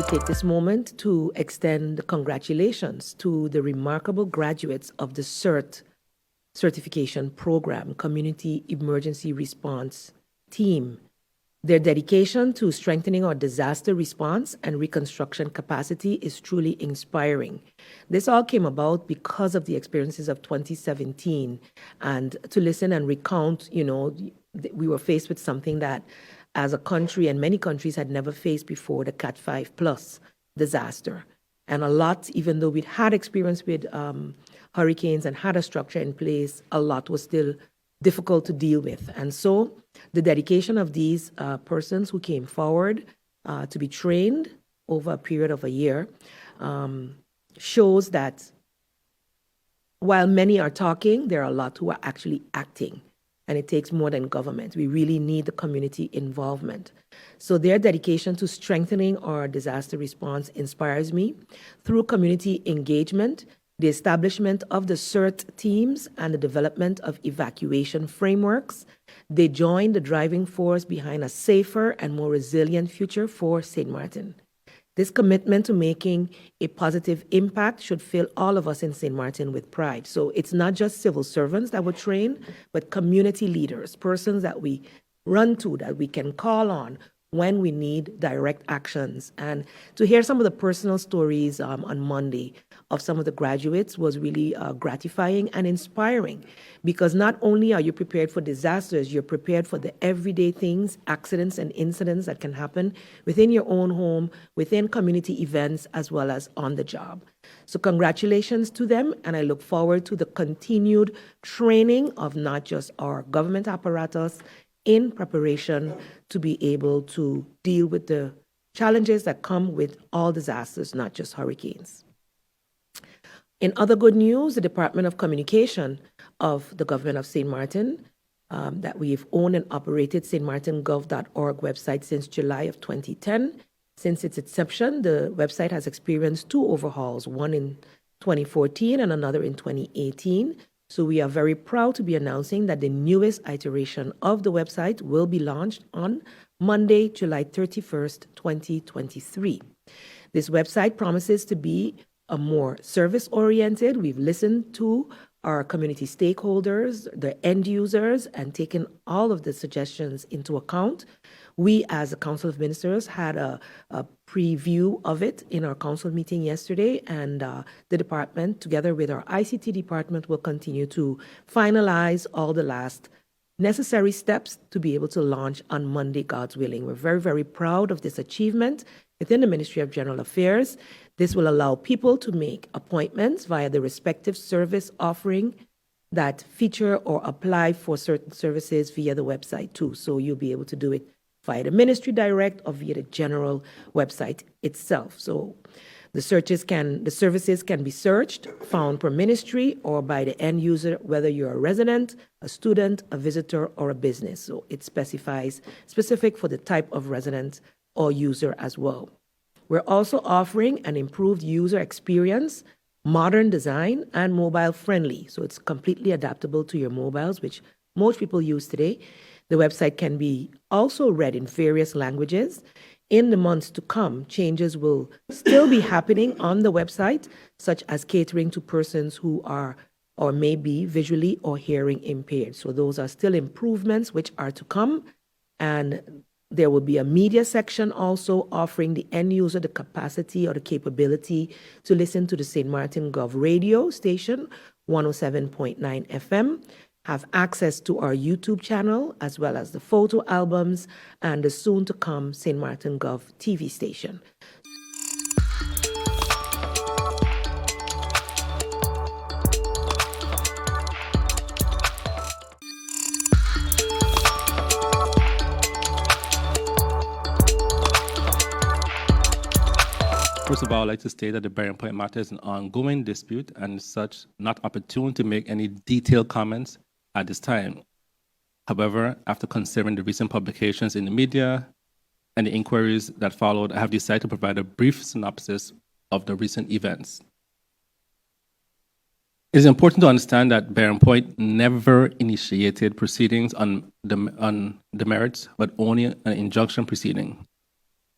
to take this moment to extend congratulations to the remarkable graduates of the certification program, Community Emergency Response Team. Their dedication to strengthening our disaster response and reconstruction capacity is truly inspiring. This all came about because of the experiences of 2017, and to listen and recount, we were faced with something that as a country and many countries had never faced before, the Cat 5 plus disaster. And a lot, even though we'd had experience with hurricanes and had a structure in place, a lot was still difficult to deal with. And so the dedication of these persons who came forward to be trained over a period of a year shows that while many are talking, there are a lot who are actually acting. And it takes more than government. We really need the community involvement. So their dedication to strengthening our disaster response inspires me. Through community engagement, the establishment of the CERT teams, and the development of evacuation frameworks, they join the driving force behind a safer and more resilient future for St. Martin. This commitment to making a positive impact should fill all of us in St. Martin with pride. So it's not just civil servants that were trained, but community leaders, persons that we run to, that we can call on when we need direct actions. And to hear some of the personal stories on Monday of some of the graduates was really gratifying and inspiring, because not only are you prepared for disasters, you're prepared for the everyday things, accidents and incidents that can happen within your own home, within community events, as well as on the job. So congratulations to them, and I look forward to the continued training of not just our government apparatus in preparation to be able to deal with the challenges that come with all disasters, not just hurricanes. In other good news, the Department of Communication of the Government of St. Martin, that we've owned and operated stmartingov.org website since July of 2010. Since its inception, the website has experienced 2 overhauls, one in 2014 and another in 2018. So we are very proud to be announcing that the newest iteration of the website will be launched on Monday, July 31st, 2023. This website promises to be a more service-oriented. We've listened to our community stakeholders, the end users, and taken all of the suggestions into account. We, as a Council of Ministers, had a preview of it in our council meeting yesterday, and the department, together with our ICT department, will continue to finalize all the last necessary steps to be able to launch on Monday, God's willing. We're very, very proud of this achievement within the Ministry of General Affairs. This will allow people to make appointments via the respective service offering that feature or apply for certain services via the website too. So you'll be able to do it via the ministry direct or via the general website itself. So the services can be searched, found per ministry or by the end user, whether you're a resident, a student, a visitor, or a business. So it specifies specific for the type of resident or user as well. We're also offering an improved user experience, modern design, and mobile friendly. So it's completely adaptable to your mobiles, which most people use today. The website can be also read in various languages. In the months to come, changes will still be happening on the website, such as catering to persons who are or may be visually or hearing impaired. So those are still improvements which are to come. And there will be a media section also offering the end user the capacity or the capability to listen to the St. Martin Gov radio station, 107.9 FM, have access to our YouTube channel, as well as the photo albums and the soon-to-come St. Martin Gov TV station. First of all, I'd like to state that the Bearing Point matter is an ongoing dispute and as such not opportune to make any detailed comments at this time. However, after considering the recent publications in the media and the inquiries that followed, I have decided to provide a brief synopsis of the recent events. It is important to understand that Bearing Point never initiated proceedings on the merits, but only an injunction proceeding.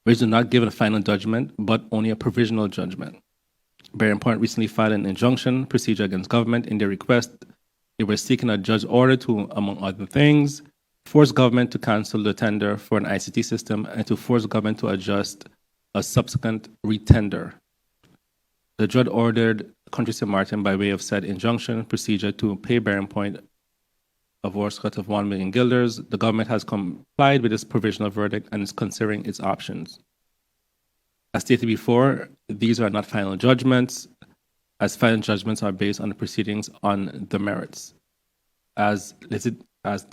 which do not give a final judgment, but only a provisional judgment. Bearing Point recently filed an injunction procedure against government. In their request, they were seeking a judge order to, among other things, force government to cancel the tender for an ICT system and to force government to adjust a subsequent retender. The judge ordered Country St. Martin, by way of said injunction procedure, to pay Bearing Point a Vorscut of 1 million guilders. The government has complied with this provisional verdict and is considering its options. As stated before, these are not final judgments, as final judgments are based on the proceedings on the merits. As the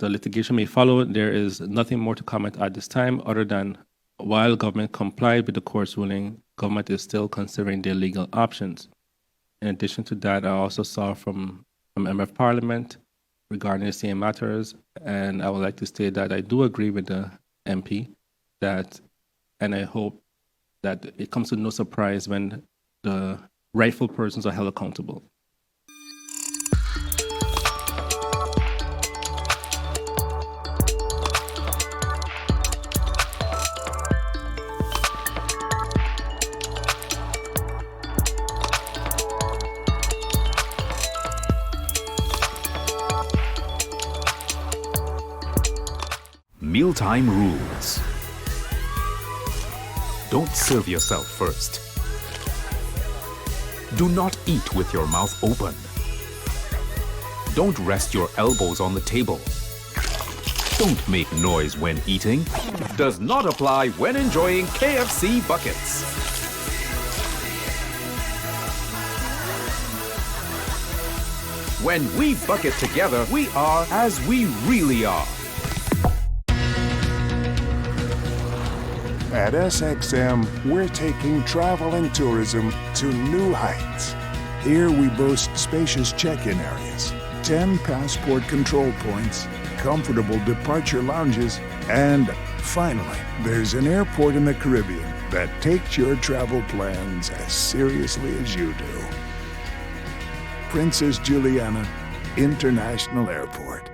litigation may follow, there is nothing more to comment at this time other than while government complied with the court's ruling, government is still considering their legal options. In addition to that, I also saw from Member of Parliament regarding the same matters, and I would like to state that I do agree with the MP that, and I hope that it comes to no surprise when the rightful persons are held accountable. Mealtime rules. Don't serve yourself first. Do not eat with your mouth open. Don't rest your elbows on the table. Don't make noise when eating. Does not apply when enjoying KFC buckets. When we bucket together, we are as we really are. At SXM, we're taking travel and tourism to new heights. Here we boast spacious check-in areas, 10 passport control points, comfortable departure lounges, and finally, there's an airport in the Caribbean that takes your travel plans as seriously as you do. Princess Juliana International Airport.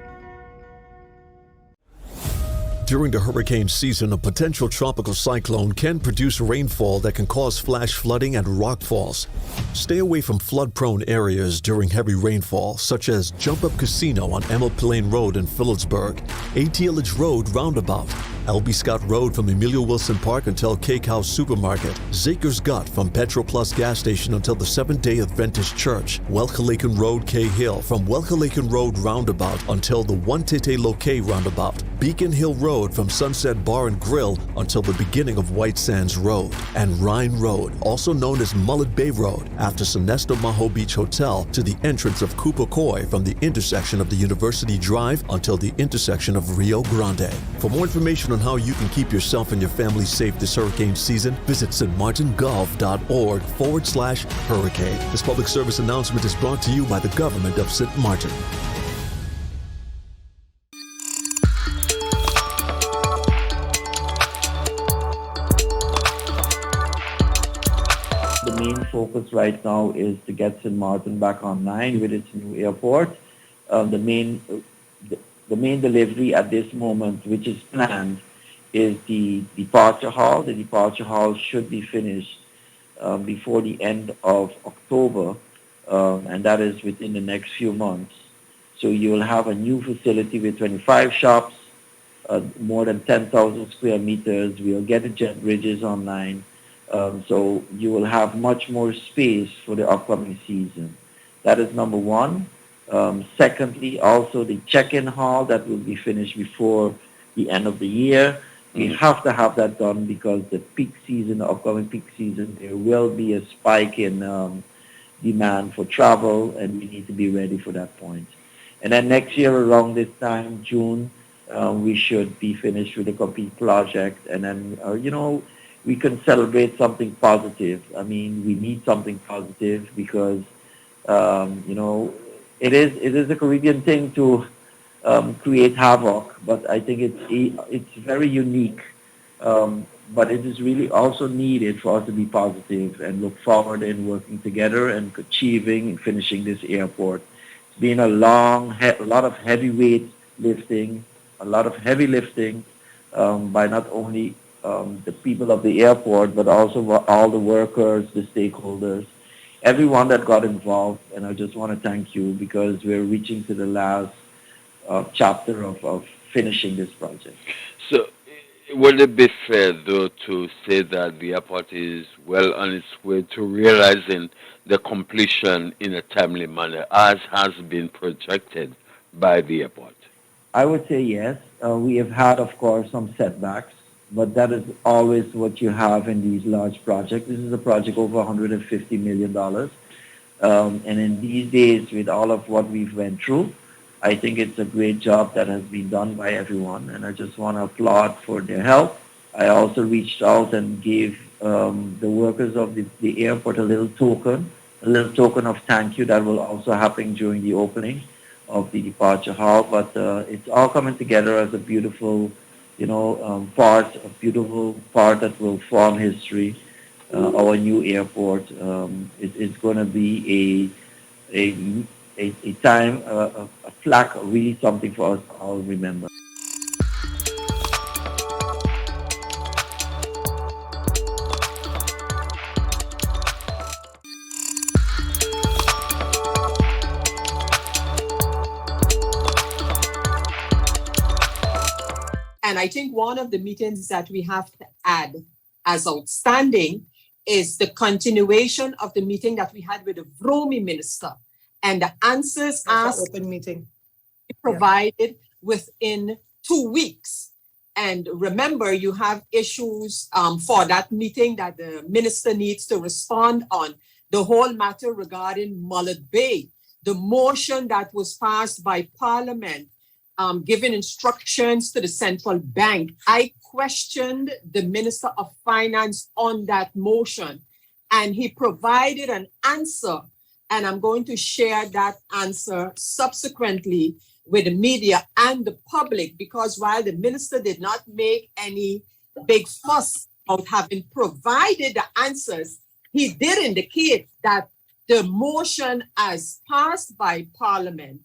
During the hurricane season, a potential tropical cyclone can produce rainfall that can cause flash flooding and rockfalls. Stay away from flood-prone areas during heavy rainfall, such as Jump Up Casino on Emil Plain Road in Phillipsburg, ATLH Road Roundabout, L.B. Scott Road from Emilio Wilson Park until Cake House Supermarket, Zaker's Gut from Petro Plus gas station until the Seventh-day Adventist Church, Welcalaken Road Cahill from Welcalaken Road Roundabout until the One-Tete Loque Roundabout, Beacon Hill Road from Sunset Bar and Grill until the beginning of White Sands Road, and Rhine Road, also known as Mullet Bay Road, after Sonesto Maho Beach Hotel to the entrance of Cooper Coy from the intersection of the University Drive until the intersection of Rio Grande. For more information on how you can keep yourself and your family safe this hurricane season, visit stmartingolf.org/hurricane. This public service announcement is brought to you by the government of St. Martin. The main focus right now is to get St. Martin back online with its new airport. The main delivery at this moment, which is planned, is the departure hall. The departure hall should be finished before the end of October, and that is within the next few months. So you will have a new facility with 25 shops, more than 10,000 square meters. We will get the jet bridges online. So you will have much more space for the upcoming season. That is number one. Secondly, also the check-in hall that will be finished before the end of the year. We have to have that done because the peak season, the upcoming peak season, there will be a spike in demand for travel, and we need to be ready for that point. And then next year around this time, June, we should be finished with the complete project, and then, we can celebrate something positive. I mean, we need something positive because, it is a Caribbean thing to create havoc, but I think it's very unique. But it is really also needed for us to be positive and look forward in working together and achieving and finishing this airport. It's been a lot of heavy lifting by not only the people of the airport, but also all the workers, the stakeholders, everyone that got involved. And I just want to thank you because we're reaching to the last chapter of finishing this project. So, would it be fair, though, to say that the airport is well on its way to realizing the completion in a timely manner, as has been projected by the airport? I would say yes. We have had, of course, some setbacks, but that is always what you have in these large projects. This is a project over $150 million. And in these days, with all of what we've went through, I think it's a great job that has been done by everyone, and I just want to applaud for their help. I also reached out and gave the workers of the airport a little token of thank you that will also happen during the opening of the departure hall. But it's all coming together as a beautiful, a beautiful part that will form history. Our new airport. It's going to be a time, a plaque, really something for us to all remember. And I think one of the meetings that we have to add as outstanding is the continuation of the meeting that we had with the VROMI minister and the answers asked open meeting provided within 2 weeks. And remember, you have issues for that meeting that the minister needs to respond on. The whole matter regarding Mullet Bay, the motion that was passed by Parliament, giving instructions to the central bank. I questioned the Minister of Finance on that motion, and he provided an answer, and I'm going to share that answer subsequently with the media and the public, because while the minister did not make any big fuss about having provided the answers, he did indicate that the motion as passed by Parliament,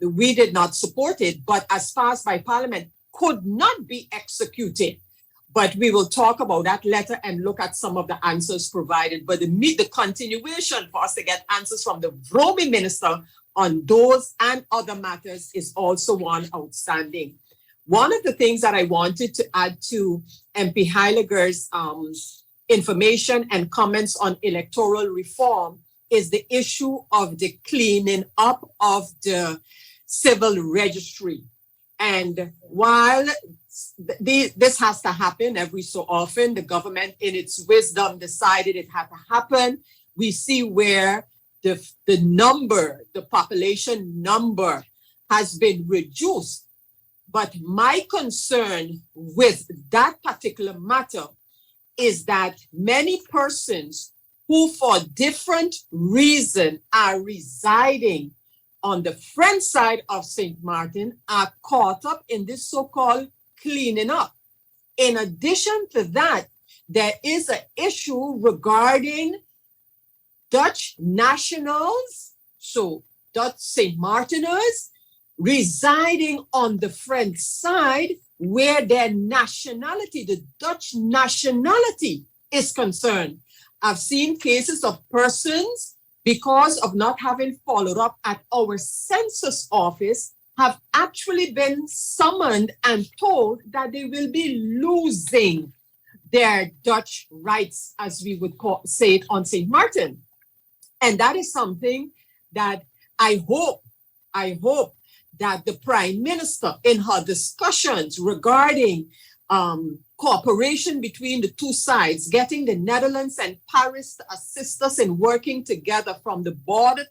we did not support it, but as passed by Parliament, could not be executed. But we will talk about that later and look at some of the answers provided. But the continuation for us to get answers from the VROMI minister on those and other matters is also one outstanding. One of the things that I wanted to add to MP Heiliger's information and comments on electoral reform is the issue of the cleaning up of the civil registry. And while this has to happen every so often, the government in its wisdom decided it had to happen. We see where the population number has been reduced. But my concern with that particular matter is that many persons who for different reasons are residing on the French side of St. Martin are caught up in this so-called cleaning up. In addition to that, there is an issue regarding Dutch nationals, so Dutch St. Martiners, residing on the French side where their nationality, the Dutch nationality, is concerned. I've seen cases of persons, because of not having followed up at our census office, have actually been summoned and told that they will be losing their Dutch rights, as we would say it on St. Martin. And that is something that I hope that the Prime Minister, in her discussions regarding cooperation between the two sides, getting the Netherlands and Paris to assist us in working together from the border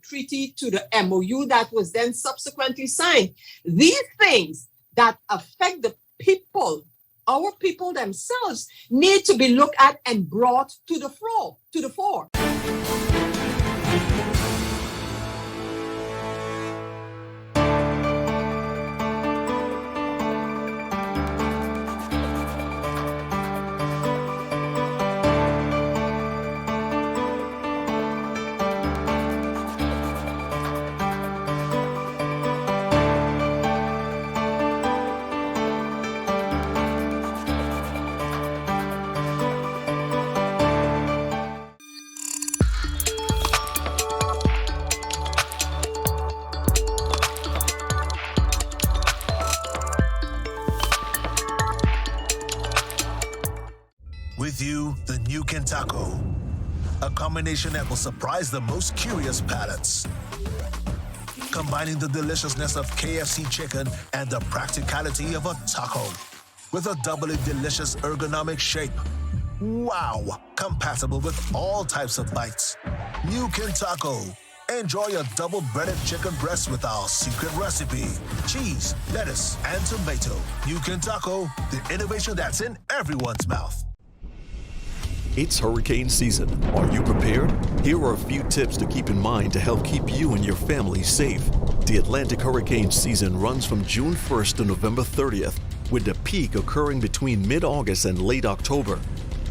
treaty to the MOU that was then subsequently signed. These things that affect the people, our people themselves, need to be looked at and brought to the fore. you the new Taco, a combination that will surprise the most curious palates. Combining the deliciousness of KFC chicken and the practicality of a taco with a doubly delicious ergonomic shape. Wow! Compatible with all types of bites. New Taco. Enjoy a double-breaded chicken breast with our secret recipe. Cheese, lettuce, and tomato. New Taco, the innovation that's in everyone's mouth. It's hurricane season. Are you prepared? Here are a few tips to keep in mind to help keep you and your family safe. The Atlantic hurricane season runs from June 1st to November 30th, with the peak occurring between mid-August and late October.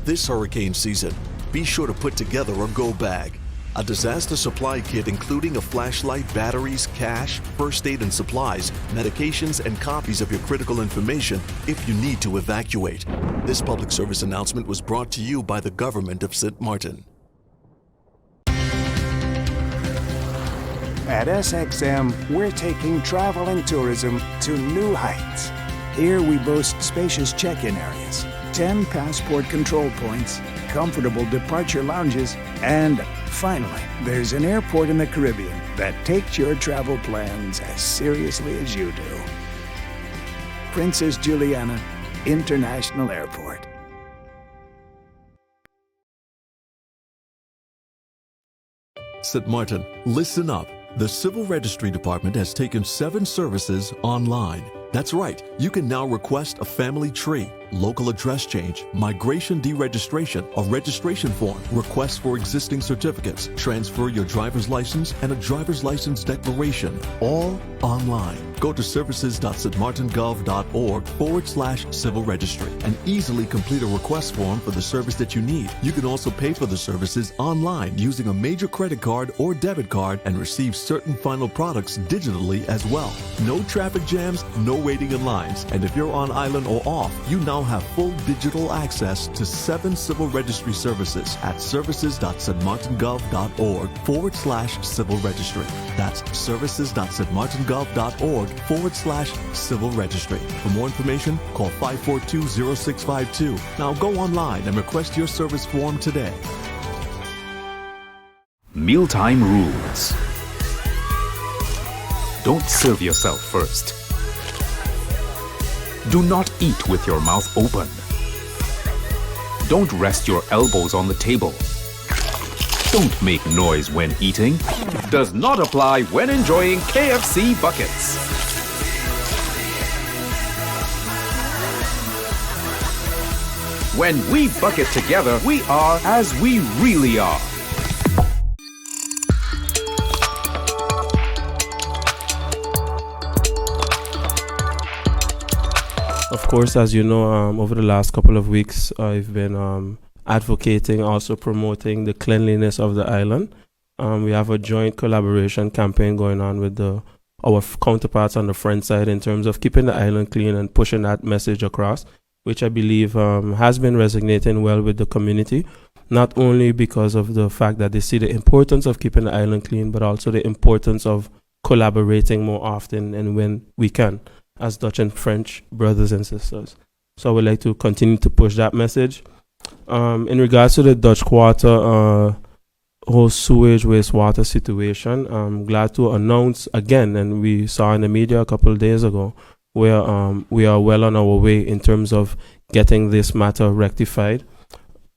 This hurricane season, be sure to put together a go bag. A disaster supply kit including a flashlight, batteries, cash, first aid and supplies, medications, and copies of your critical information if you need to evacuate. This public service announcement was brought to you by the government of St. Martin. At SXM, we're taking travel and tourism to new heights. Here we boast spacious check-in areas, 10 passport control points, comfortable departure lounges, and finally, there's an airport in the Caribbean that takes your travel plans as seriously as you do. Princess Juliana International Airport. St. Martin, listen up. The Civil Registry Department has taken 7 services online. That's right, you can now request a family tree, local address change, migration deregistration, a registration form, requests for existing certificates, transfer your driver's license, and a driver's license declaration, all online. Go to services.stmartingov.org/civil registry and easily complete a request form for the service that you need. You can also pay for the services online using a major credit card or debit card and receive certain final products digitally as well. No traffic jams, no waiting in lines, and if you're on island or off, you now have full digital access to 7 civil registry services at services.stmartingov.org/civil registry. That's services.stmartingov.org/civil registry. For more information, call 542-0652. Now go online and request your service form today. Mealtime rules. Don't serve yourself first. Do not eat with your mouth open. Don't rest your elbows on the table. Don't make noise when eating. Does not apply when enjoying KFC buckets. When we bucket together, we are as we really are. Of course, as you know, over the last couple of weeks, I've been advocating, also promoting the cleanliness of the island. We have a joint collaboration campaign going on with our counterparts on the French side in terms of keeping the island clean and pushing that message across, which I believe has been resonating well with the community, not only because of the fact that they see the importance of keeping the island clean, but also the importance of collaborating more often and when we can, as Dutch and French brothers and sisters. So I would like to continue to push that message. In regards to the Dutch Quarter whole sewage wastewater situation, I'm glad to announce again, and we saw in the media a couple of days ago, where we are well on our way in terms of getting this matter rectified.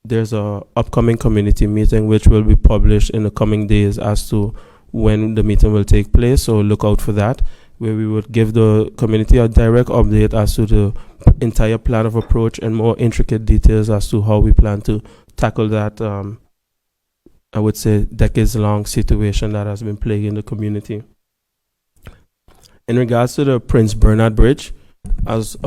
There's a upcoming community meeting which will be published in the coming days as to when the meeting will take place, so look out for that, where we would give the community a direct update as to the entire plan of approach and more intricate details as to how we plan to tackle that, I would say, decades-long situation that has been plaguing the community. In regards to the Prince Bernard Bridge, as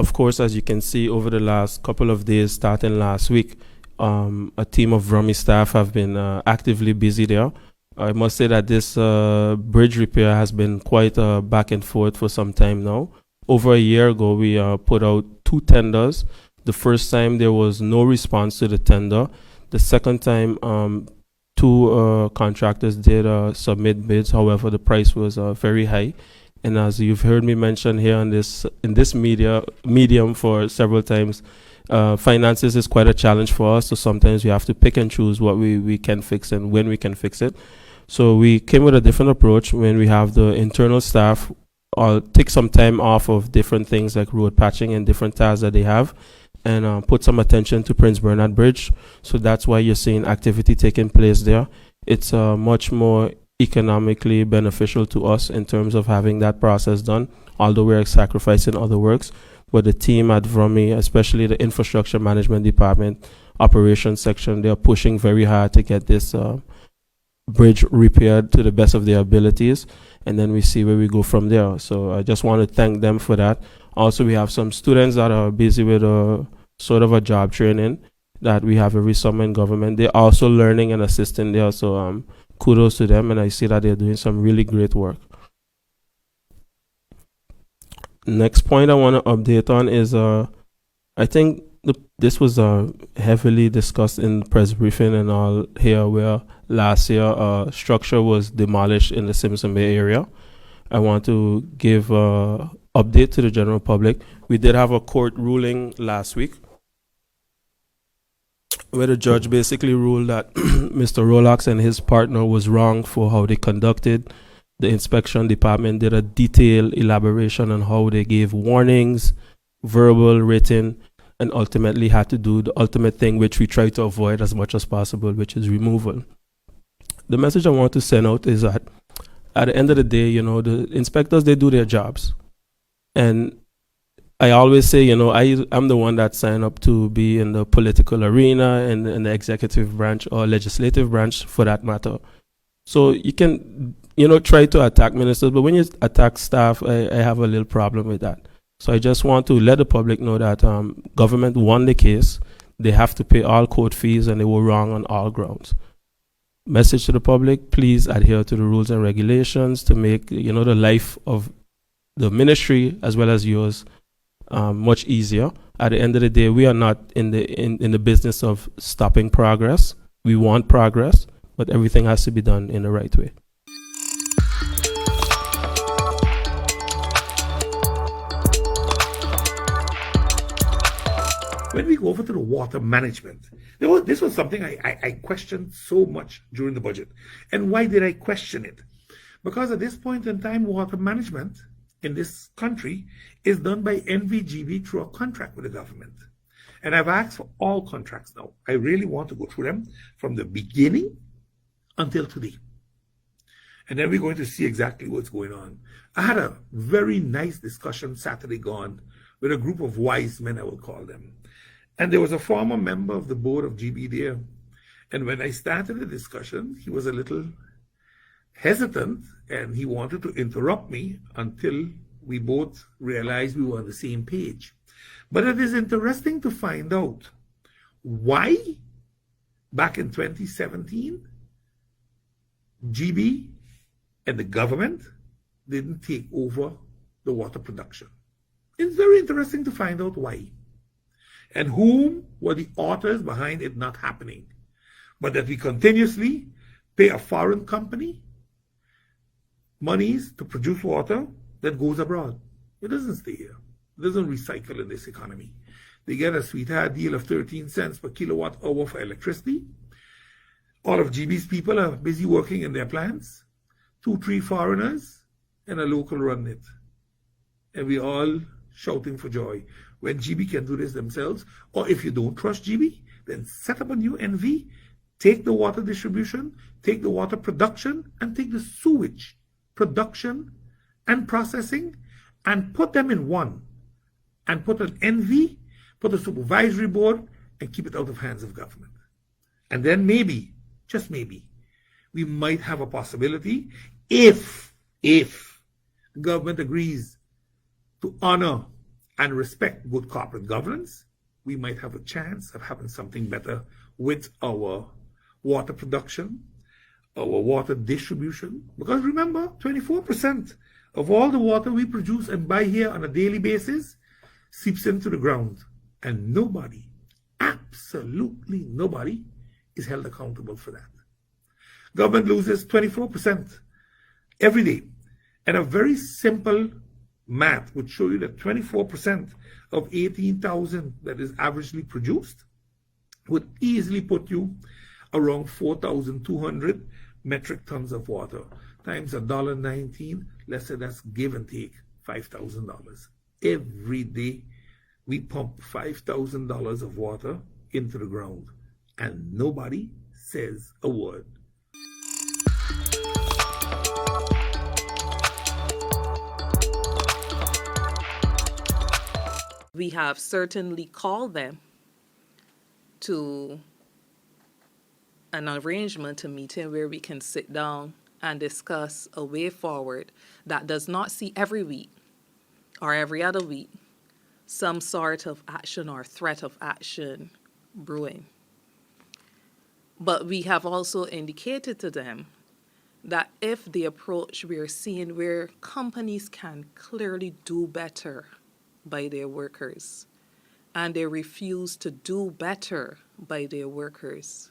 you can see over the last couple of days, starting last week, a team of Rummy staff have been actively busy there. I must say that this bridge repair has been quite back and forth for some time now. Over a year ago, we put out 2 tenders. The first time there was no response to the tender. The second time, 2 contractors did submit bids. However, the price was very high. And as you've heard me mention here in this medium for several times, Finances is quite a challenge for us, so sometimes we have to pick and choose what we can fix and when we can fix it. So we came with a different approach when we have the internal staff take some time off of different things like road patching and different tasks that they have, and put some attention to Prince Bernard Bridge. So that's why you're seeing activity taking place there. It's much more economically beneficial to us in terms of having that process done, although we're sacrificing other works. But the team at VROMI, especially the infrastructure management department, operations section, they're pushing very hard to get this bridge repaired to the best of their abilities, and then we see where we go from there. So I just want to thank them for that. Also, we have some students that are busy with a sort of a job training that we have every summer in government. They're also learning and assisting there, so kudos to them, and I see that they're doing some really great work. Next point I want to update on is I think this was heavily discussed in press briefing and all here, where last year structure was demolished in the Simpson Bay area. I want to give update to the general public. We did have a court ruling last week where the judge basically ruled that Mr. Rolox and his partner was wrong for how they conducted. The inspection department did a detailed elaboration on how they gave warnings, verbal, written, and ultimately had to do the ultimate thing, which we try to avoid as much as possible, which is removal. The message I want to send out is that at the end of the day, the inspectors, they do their jobs. And I always say, I'm the one that signed up to be in the political arena and in the executive branch or legislative branch for that matter. So you can, try to attack ministers, but when you attack staff, I have a little problem with that. So I just want to let the public know that government won the case. They have to pay all court fees, and they were wrong on all grounds. Message to the public: please adhere to the rules and regulations to make the life of the ministry as well as yours much easier. At the end of the day, we are not in the business of stopping progress. We want progress, but everything has to be done in the right way. When we go over to the water management, this was something I questioned so much during the budget. And why did I question it? Because at this point in time, water management in this country is done by NVGB through a contract with the government. And I've asked for all contracts now. I really want to go through them from the beginning until today. And then we're going to see exactly what's going on. I had a very nice discussion Saturday gone with a group of wise men, I will call them. And there was a former member of the board of GB there. And when I started the discussion, he was a little hesitant and he wanted to interrupt me until we both realized we were on the same page. But it is interesting to find out why back in 2017, GB and the government didn't take over the water production. It's very interesting to find out why. And whom were the authors behind it not happening. But that we continuously pay a foreign company monies to produce water that goes abroad. It doesn't stay here. It doesn't recycle in this economy. They get a sweetheart deal of 13 cents per kilowatt hour for electricity. All of GB's people are busy working in their plants. 2-3 foreigners and a local run it. And we all shouting for joy when GB can do this themselves. Or if you don't trust GB, then set up a new NV, take the water distribution, take the water production, and take the sewage production and processing, and put them in one. And put an NV, put a supervisory board, and keep it out of hands of government. And then maybe, just maybe, we might have a possibility, if the government agrees to honor and respect good corporate governance, we might have a chance of having something better with our water production, our water distribution. Because remember, 24% of all the water we produce and buy here on a daily basis seeps into the ground. And nobody, absolutely nobody, is held accountable for that. Government loses 24% every day. And a very simple math would show you that 24% of 18,000 that is averagely produced would easily put you around 4,200 metric tons of water times $1.19. Let's say that's give and take $5,000. Every day we pump $5,000 of water into the ground and nobody says a word. We have certainly called them to an arrangement, a meeting where we can sit down and discuss a way forward that does not see every week or every other week some sort of action or threat of action brewing. But we have also indicated to them that if the approach we're seeing where companies can clearly do better by their workers and they refuse to do better by their workers,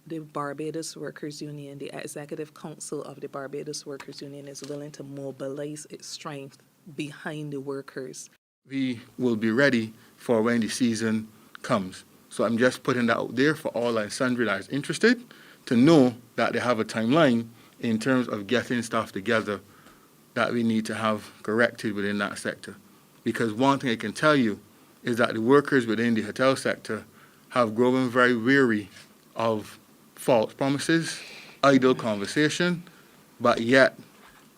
the Barbados Workers Union, the Executive Council of the Barbados Workers Union is willing to mobilize its strength behind the workers. We will be ready for when the season comes. So I'm just putting that out there for all and sundry that is interested to know that they have a timeline in terms of getting stuff together that we need to have corrected within that sector. Because one thing I can tell you is that the workers within the hotel sector have grown very weary of false promises, idle conversation, but yet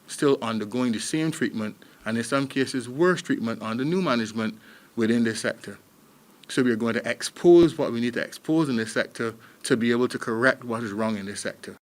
still undergoing the same treatment and in some cases worse treatment under new management within this sector. So we're going to expose what we need to expose in this sector to be able to correct what is wrong in this sector.